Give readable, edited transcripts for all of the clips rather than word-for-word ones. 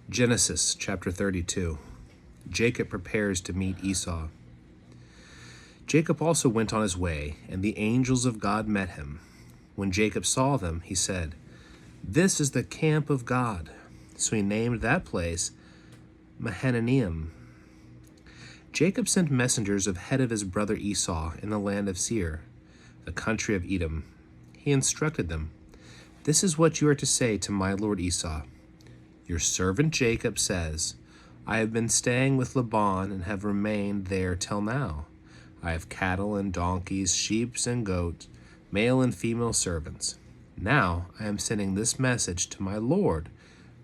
Genesis chapter 32. Jacob prepares to meet Esau. Jacob also went on his way, and the angels of God met him. When Jacob saw them, he said, "This is the camp of God." So he named that place Mahanaim. Jacob sent messengers ahead of his brother Esau in the land of Seir, the country of Edom. He instructed them, "This is what you are to say to my lord Esau. Your servant Jacob says, I have been staying with Laban and have remained there till now. I have cattle and donkeys, sheep and goats, male and female servants. Now I am sending this message to my lord,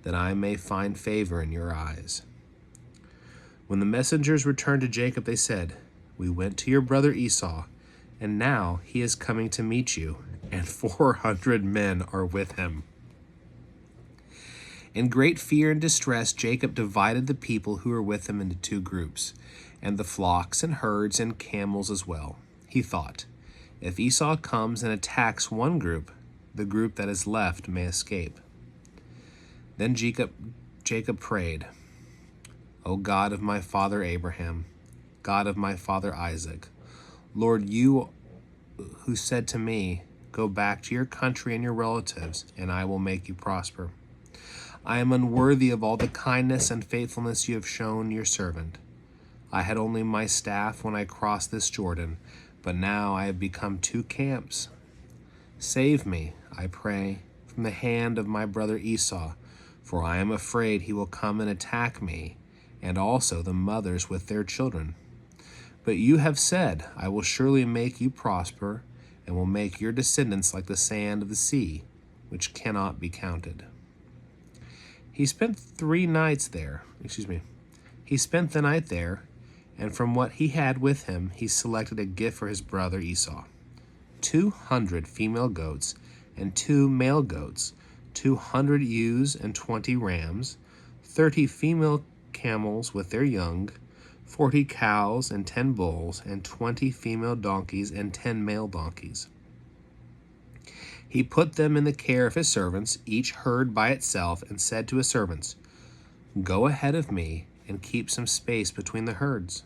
that I may find favor in your eyes." When the messengers returned to Jacob, they said, "We went to your brother Esau, and now he is coming to meet you, and 400 men are with him." In great fear and distress, Jacob divided the people who were with him into two groups, and the flocks and herds and camels as well. He thought, if Esau comes and attacks one group, the group that is left may escape. Then Jacob prayed, "O God of my father Abraham, God of my father Isaac, Lord, you who said to me, 'Go back to your country and your relatives, and I will make you prosper.' I am unworthy of all the kindness and faithfulness you have shown your servant. I had only my staff when I crossed this Jordan, but now I have become two camps. Save me, I pray, from the hand of my brother Esau, for I am afraid he will come and attack me, and also the mothers with their children. But you have said, I will surely make you prosper, and will make your descendants like the sand of the sea, which cannot be counted." He spent the night there, and from what he had with him, he selected a gift for his brother Esau: 200 female goats and 2 male goats, 200 ewes and 20 rams, 30 female camels with their young, 40 cows and 10 bulls, and 20 female donkeys and 10 male donkeys. He put them in the care of his servants, each herd by itself, and said to his servants, "Go ahead of me and keep some space between the herds."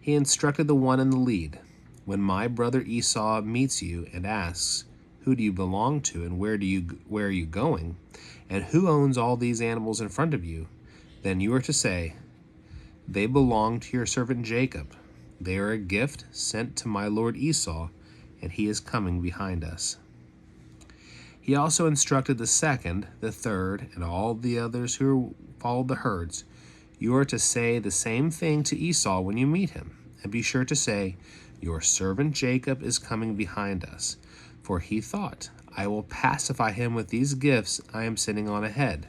He instructed the one in the lead, "When my brother Esau meets you and asks, 'Who do you belong to, and where are you going, and who owns all these animals in front of you?' then you are to say, 'They belong to your servant Jacob. They are a gift sent to my lord Esau, and he is coming behind us.'" He also instructed the second, the third, and all the others who followed the herds, "You are to say the same thing to Esau when you meet him, and be sure to say, 'Your servant Jacob is coming behind us, for he thought, I will pacify him with these gifts I am sending on ahead.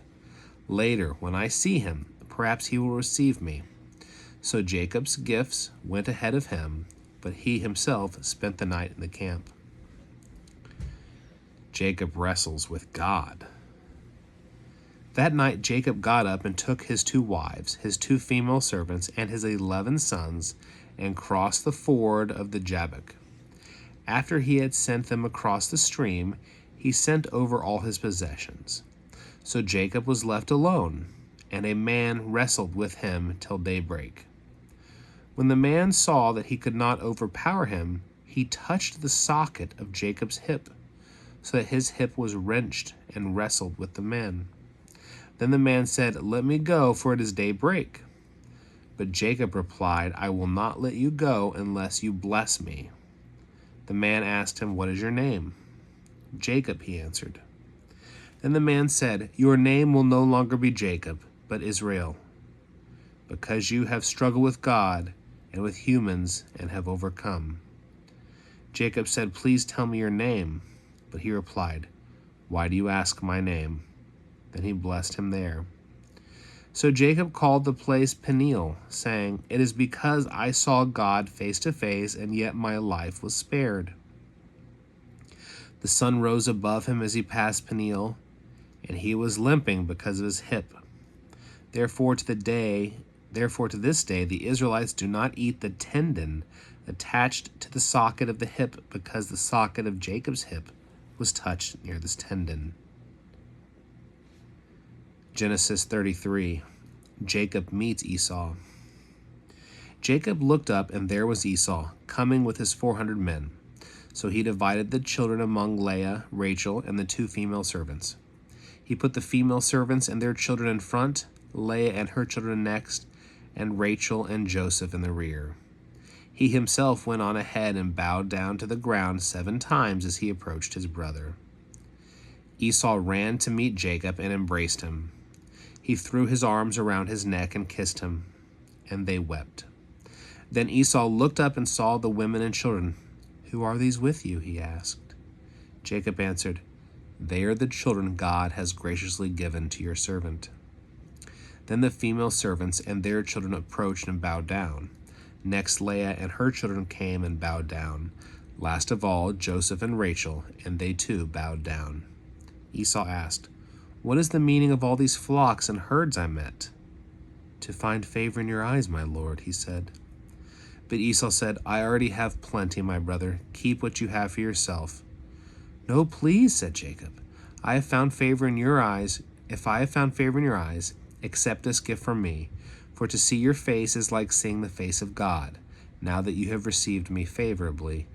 Later, when I see him, perhaps he will receive me.' So Jacob's gifts went ahead of him, but he himself spent the night in the camp." Jacob wrestles with God. That night Jacob got up and took his 2 wives, his 2 female servants, and his 11 sons, and crossed the ford of the Jabbok. After he had sent them across the stream, he sent over all his possessions. So Jacob was left alone, and a man wrestled with him till daybreak. When the man saw that he could not overpower him, he touched the socket of Jacob's hip, so that his hip was wrenched, and wrestled with the man. Then the man said, "Let me go, for it is daybreak." But Jacob replied, "I will not let you go unless you bless me." The man asked him, "What is your name?" "Jacob," he answered. Then the man said, "Your name will no longer be Jacob, but Israel, because you have struggled with God and with humans and have overcome." Jacob said, "Please tell me your name." But he replied, "Why do you ask my name?" Then he blessed him there. So Jacob called the place Peniel, saying, "It is because I saw God face to face, and yet my life was spared." The sun rose above him as he passed Peniel, and he was limping because of his hip. Therefore to this day the Israelites do not eat the tendon attached to the socket of the hip, because the socket of Jacob's hip was touched near this tendon. Genesis 33. Jacob meets Esau. Jacob looked up, and there was Esau, coming with his 400 men. So he divided the children among Leah, Rachel, and the 2 female servants. He put the female servants and their children in front, Leah and her children next, and Rachel and Joseph in the rear. He himself went on ahead and bowed down to the ground 7 times as he approached his brother. Esau ran to meet Jacob and embraced him. He threw his arms around his neck and kissed him, and they wept. Then Esau looked up and saw the women and children. "Who are these with you?" he asked. Jacob answered, "They are the children God has graciously given to your servant." Then the female servants and their children approached and bowed down. Next Leah and her children came and bowed down. Last of all, Joseph and Rachel, and they too bowed down. Esau asked, "What is the meaning of all these flocks and herds I met?" "To find favor in your eyes, my lord," he said. But Esau said, "I already have plenty, my brother. Keep what you have for yourself." "No, please," said Jacob. "I have found favor in your eyes. If I have found favor in your eyes, accept this gift from me. For to see your face is like seeing the face of God. Now that you have received me favorably,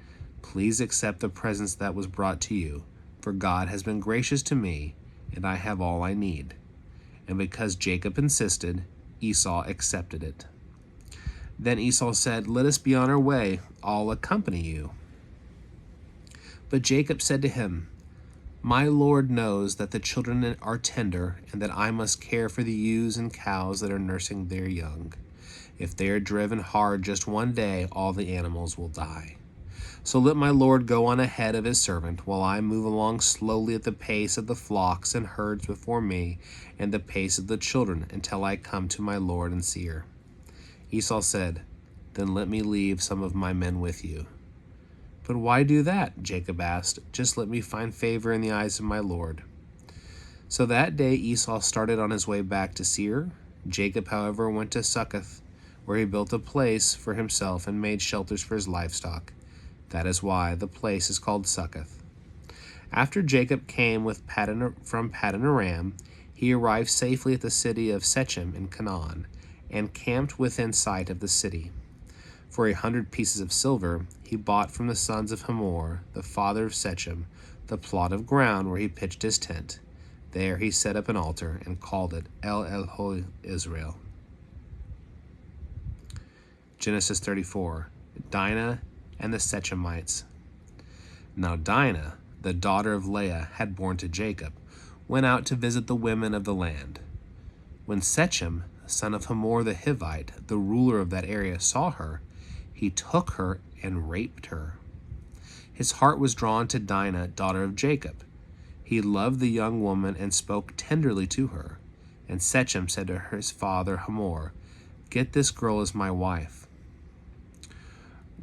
please accept the presents that was brought to you. For God has been gracious to me, and I have all I need." And because Jacob insisted, Esau accepted it. Then Esau said, "Let us be on our way. I'll accompany you." But Jacob said to him, "My Lord knows that the children are tender, and that I must care for the ewes and cows that are nursing their young. If they are driven hard just one day, all the animals will die. So let my Lord go on ahead of his servant, while I move along slowly at the pace of the flocks and herds before me, and the pace of the children, until I come to my Lord and Seir." Esau said, "Then let me leave some of my men with you." "But why do that?" Jacob asked. "Just let me find favor in the eyes of my Lord." So that day Esau started on his way back to Seir. Jacob, however, went to Succoth, where he built a place for himself and made shelters for his livestock. That is why the place is called Succoth. After Jacob came from Paddan Aram, he arrived safely at the city of Shechem in Canaan, and camped within sight of the city. For 100 pieces of silver, he bought from the sons of Hamor, the father of Shechem, the plot of ground where he pitched his tent. There he set up an altar and called it El Elohe Israel. Genesis 34. Dinah and the Shechemites. Now Dinah, the daughter of Leah, had borne to Jacob, went out to visit the women of the land. When Shechem, son of Hamor the Hivite, the ruler of that area, saw her, he took her and raped her. His heart was drawn to Dinah, daughter of Jacob. He loved the young woman and spoke tenderly to her. And Shechem said to his father Hamor, "Get this girl as my wife."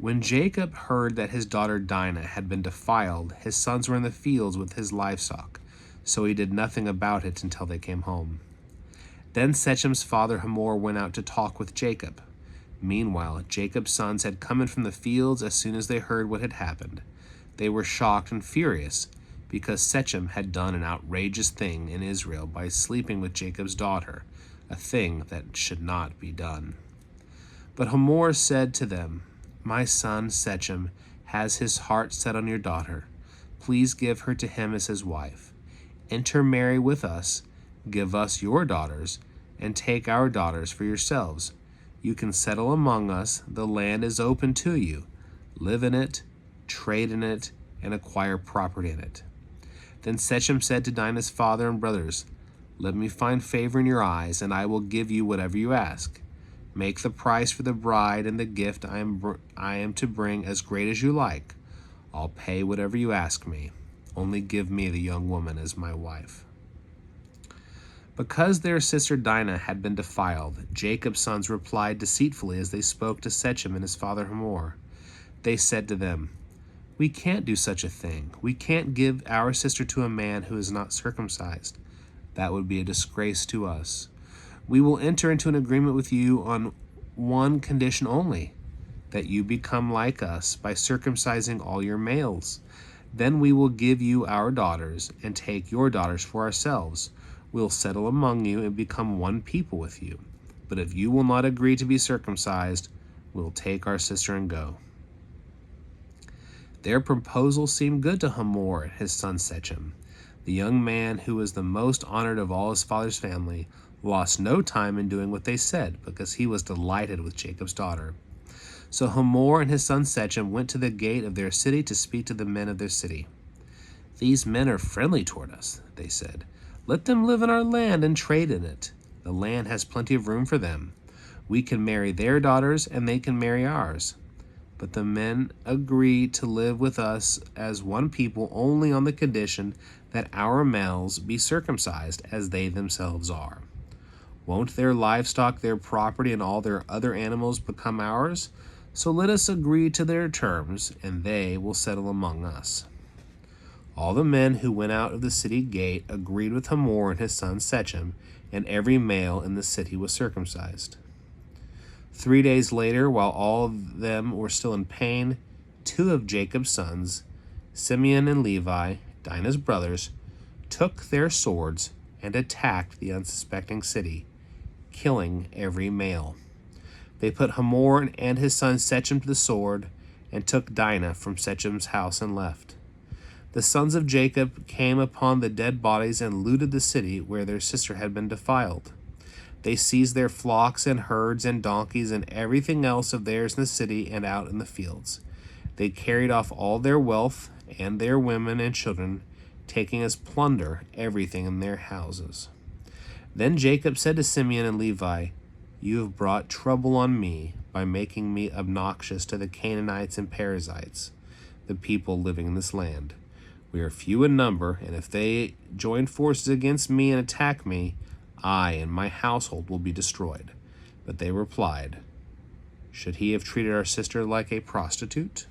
When Jacob heard that his daughter Dinah had been defiled, his sons were in the fields with his livestock, so he did nothing about it until they came home. Then Shechem's father Hamor went out to talk with Jacob. Meanwhile, Jacob's sons had come in from the fields as soon as they heard what had happened. They were shocked and furious, because Shechem had done an outrageous thing in Israel by sleeping with Jacob's daughter, a thing that should not be done. But Hamor said to them, "My son Shechem has his heart set on your daughter. Please give her to him as his wife. Intermarry with us, give us your daughters, and take our daughters for yourselves. You can settle among us, the land is open to you. Live in it, trade in it, and acquire property in it." Then Shechem said to Dinah's father and brothers, "Let me find favor in your eyes, and I will give you whatever you ask. Make the price for the bride and the gift I am to bring as great as you like. I'll pay whatever you ask me. Only give me the young woman as my wife." Because their sister Dinah had been defiled, Jacob's sons replied deceitfully as they spoke to Shechem and his father Hamor. They said to them, "We can't do such a thing. We can't give our sister to a man who is not circumcised. That would be a disgrace to us. We will enter into an agreement with you on one condition only, that you become like us by circumcising all your males. Then we will give you our daughters and take your daughters for ourselves. We'll settle among you and become one people with you. But if you will not agree to be circumcised, we'll take our sister and go." Their proposal seemed good to Hamor and his son Shechem. The young man, who was the most honored of all his father's family, lost no time in doing what they said, because he was delighted with Jacob's daughter. So Hamor and his son Shechem went to the gate of their city to speak to the men of their city. "These men are friendly toward us," they said. "Let them live in our land and trade in it. The land has plenty of room for them. We can marry their daughters, and they can marry ours." But the men agreed to live with us as one people only on the condition that our males be circumcised as they themselves are. "Won't their livestock, their property, and all their other animals become ours? So let us agree to their terms, and they will settle among us." All the men who went out of the city gate agreed with Hamor and his son Shechem, and every male in the city was circumcised. 3 days later, while all of them were still in pain, 2 of Jacob's sons, Simeon and Levi, Dinah's brothers, took their swords and attacked the unsuspecting city, killing every male. They put Hamor and his son Shechem to the sword, and took Dinah from Shechem's house and left. The sons of Jacob came upon the dead bodies and looted the city where their sister had been defiled. They seized their flocks and herds and donkeys and everything else of theirs in the city and out in the fields. They carried off all their wealth and their women and children, taking as plunder everything in their houses. Then Jacob said to Simeon and Levi, "You have brought trouble on me by making me obnoxious to the Canaanites and Perizzites, the people living in this land. We are few in number, and if they join forces against me and attack me, I and my household will be destroyed." But they replied, "Should he have treated our sister like a prostitute?"